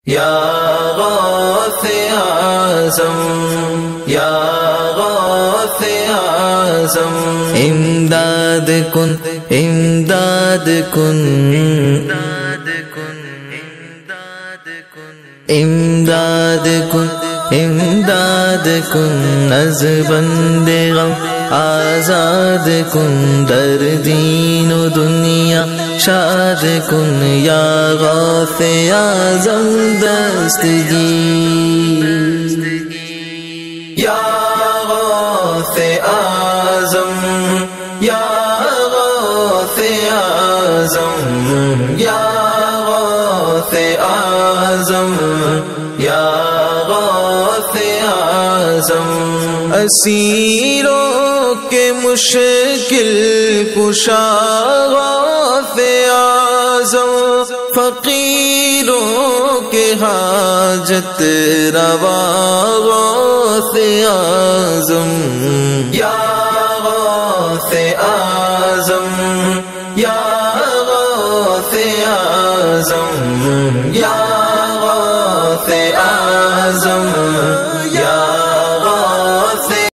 یا غوث اعظم یا غوث اعظم امداد کن امداد کن امداد کن امداد کن از بند غم آزاد کن در دین و دنیا شاد کن یا غوث اعظم دستگیر یا غوث اعظم یا غوث اعظم یا غوث اعظم یا غوث اعظم اسیروں کے مشکل کشا غوث اعظم فقیروں کے حاجت روا غوث اعظم یا غوث اعظم یا غوث اعظم یا